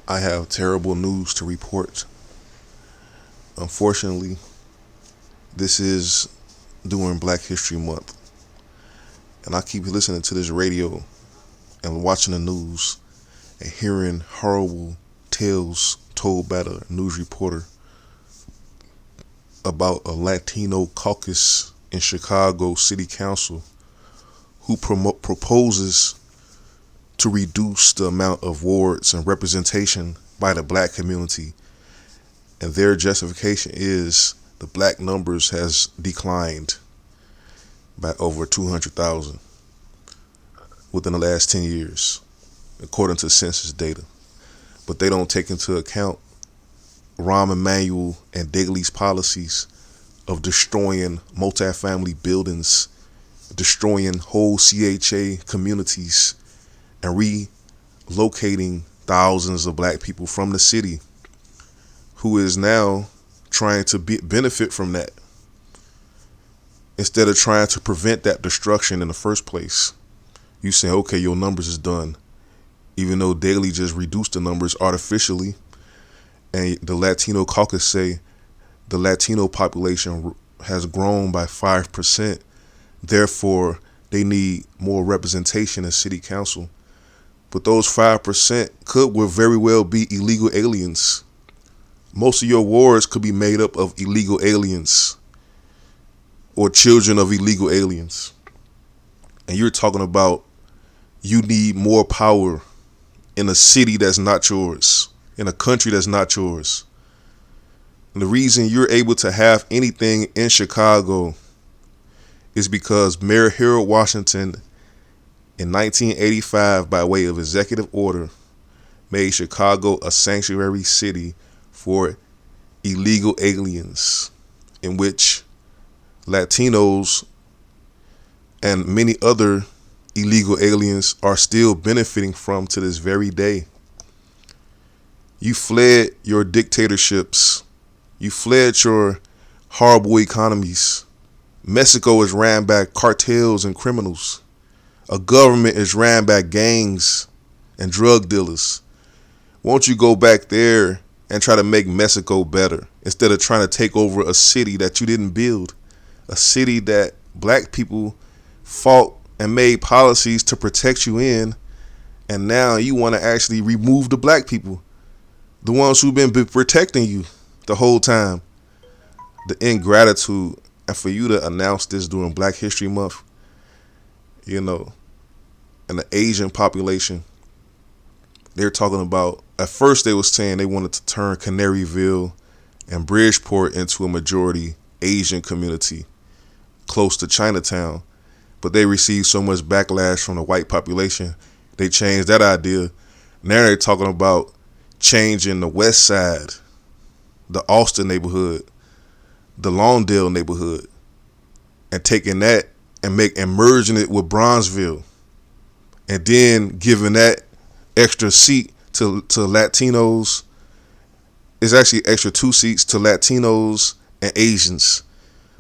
I have terrible news to report. Unfortunately, this is during Black History Month, and I keep listening to this radio and watching the news and hearing horrible tales told by the news reporter about a Latino caucus in Chicago City Council who proposes to reduce the amount of wards and representation by the black community. And their justification is the black numbers has declined by over 200,000 within the last 10 years, according to census data. But they don't take into account Rahm Emanuel and Daley's policies of destroying multifamily buildings, destroying whole CHA communities, and relocating thousands of black people from the city who is now trying to benefit from that instead of trying to prevent that destruction in the first place. You say, okay, your numbers is done, even though Daley just reduced the numbers artificially. And the Latino Caucus say the Latino population has grown by 5%. Therefore, they need more representation in city council. But those 5% will very well be illegal aliens. Most of your wards could be made up of illegal aliens or children of illegal aliens. And you're talking about you need more power in a city that's not yours, in a country that's not yours. And the reason you're able to have anything in Chicago is because Mayor Harold Washington in 1985, by way of executive order, made Chicago a sanctuary city for illegal aliens, in which Latinos and many other illegal aliens are still benefiting from to this very day. You fled your dictatorships. You fled your horrible economies. Mexico is ran by cartels and criminals. A government is ran by gangs and drug dealers. Won't you go back there and try to make Mexico better instead of trying to take over a city that you didn't build? A city that black people fought and made policies to protect you in, and now you want to actually remove the black people, the ones who've been protecting you the whole time. The ingratitude, and for you to announce this during Black History Month, and the Asian population, they're talking about, at first they were saying they wanted to turn Canaryville and Bridgeport into a majority Asian community close to Chinatown, but they received so much backlash from the white population, they changed that idea. Now they're talking about changing the West Side, the Austin neighborhood, the Lawndale neighborhood, and taking that and merging it with Bronzeville, and then giving that extra seat to Latinos. It's actually extra 2 seats to Latinos and Asians.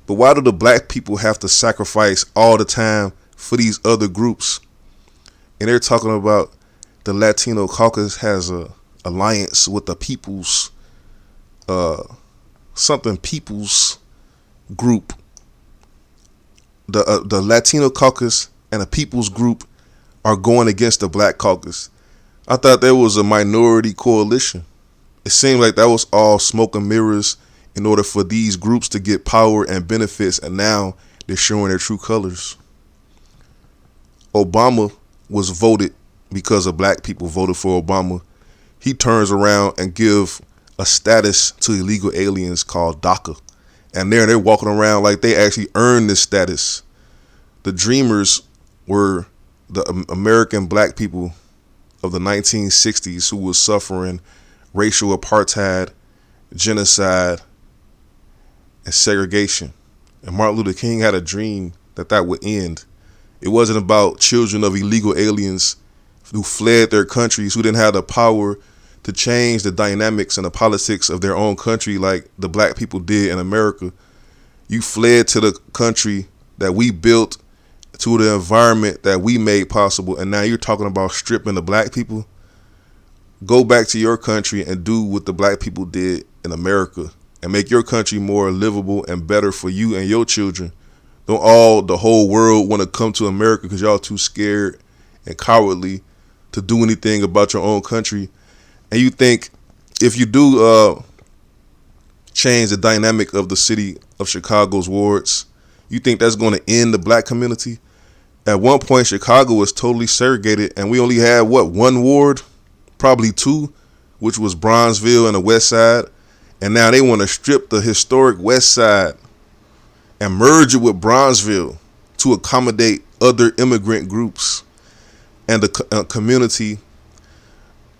But why do the black people have to sacrifice all the time for these other groups? And they're talking about the Latino Caucus has a alliance with the People's People's group. The Latino Caucus and the People's group are going against the Black Caucus. I thought there was a minority coalition. It seemed like that was all smoke and mirrors in order for these groups to get power and benefits, and now they're showing their true colors. Obama was voted because of black people voted for Obama. He turns around and give a status to illegal aliens called DACA. And they're walking around like they actually earned this status. The Dreamers were the American black people of the 1960s who was suffering racial apartheid, genocide, and segregation. And Martin Luther King had a dream that would end. It wasn't about children of illegal aliens who fled their countries, who didn't have the power to change the dynamics and the politics of their own country like the black people did in America. You fled to the country that we built, to the environment that we made possible, and now you're talking about stripping the black people. go back to your country and do what the black people did in America and make your country more livable and better for you and your children. Don't all the whole world want to come to America because y'all too scared and cowardly to do anything about your own country. And you think if you do change the dynamic of the city of Chicago's wards, you think that's going to end the black community? At one point, Chicago was totally segregated, and we only had, one ward? Probably two, which was Bronzeville and the West Side. And now they want to strip the historic West Side and merge it with Bronzeville to accommodate other immigrant groups. And the community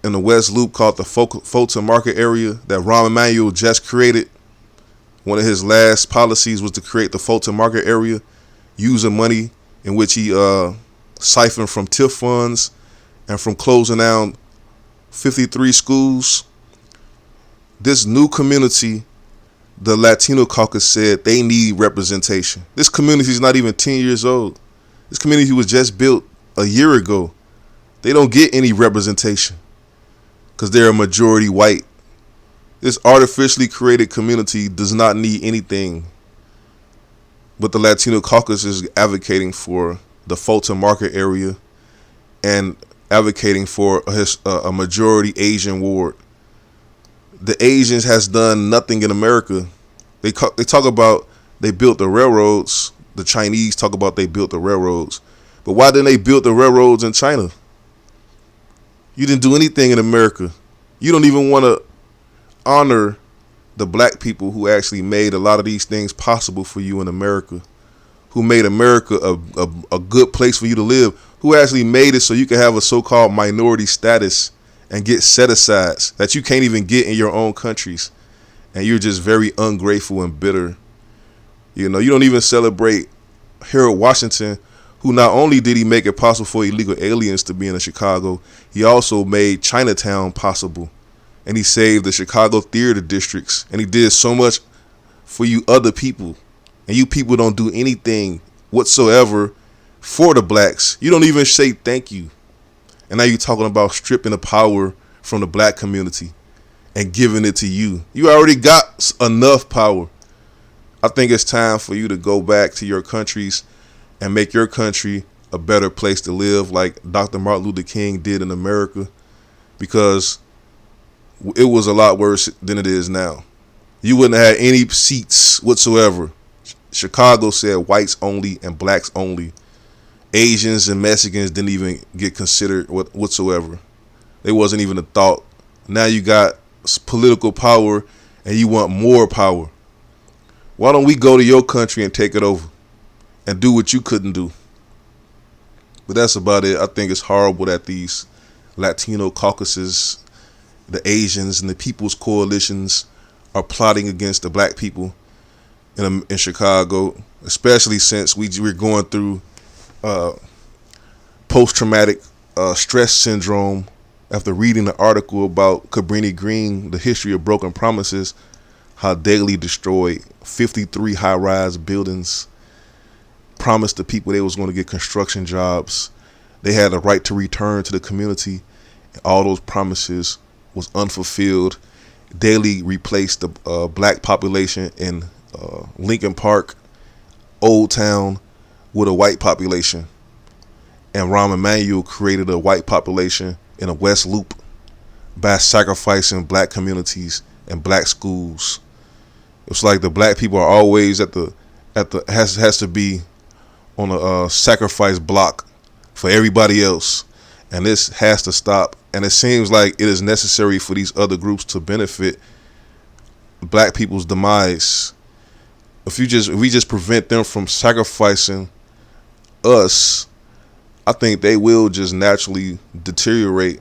in the West Loop called the Fulton Market area that Rahm Emanuel just created. One of his last policies was to create the Fulton Market area using money in which he siphoned from TIF funds and from closing down 53 schools. This new community, the Latino Caucus, said they need representation. This community is not even 10 years old. This community was just built a year ago. They don't get any representation because they're a majority white. This artificially created community does not need anything. But the Latino Caucus is advocating for the Fulton Market area and advocating for a majority Asian ward. The Asians has done nothing in America. They talk about they built the railroads. The Chinese talk about they built the railroads. But why didn't they build the railroads in China? You didn't do anything in America. You don't even want to honor the black people who actually made a lot of these things possible for you in America, who made America a good place for you to live, who actually made it so you can have a so-called minority status and get set-asides that you can't even get in your own countries. And you're just very ungrateful and bitter. You know, you don't even celebrate Harold Washington, who not only did he make it possible for illegal aliens to be in Chicago, he also made Chinatown possible. And he saved the Chicago theater districts. And he did so much for you other people. And you people don't do anything whatsoever for the blacks. You don't even say thank you. And now you're talking about stripping the power from the black community and giving it to you. You already got enough power. I think it's time for you to go back to your countries and make your country a better place to live, like Dr. Martin Luther King did in America, because it was a lot worse than it is now. You wouldn't have had any seats whatsoever. Chicago said whites only and blacks only. Asians and Mexicans didn't even get considered whatsoever. They wasn't even a thought. Now you got political power and you want more power. Why don't we go to your country and take it over and do what you couldn't do? But that's about it. I think it's horrible that these Latino caucuses, the Asians and the People's Coalitions are plotting against the black people in Chicago, especially since we're going through post-traumatic stress syndrome after reading the article about Cabrini Green, the history of broken promises, how Daley destroyed 53 high-rise buildings, promised the people they was going to get construction jobs. They had a right to return to the community. All those promises was unfulfilled. Daley replaced the black population in Lincoln Park, Old Town, with a white population. And Rahm Emanuel created a white population in a West Loop by sacrificing black communities and black schools. It's like the black people are always has to be on a sacrifice block for everybody else. And this has to stop. And it seems like it is necessary for these other groups to benefit black people's demise. If we just prevent them from sacrificing us, I think they will just naturally deteriorate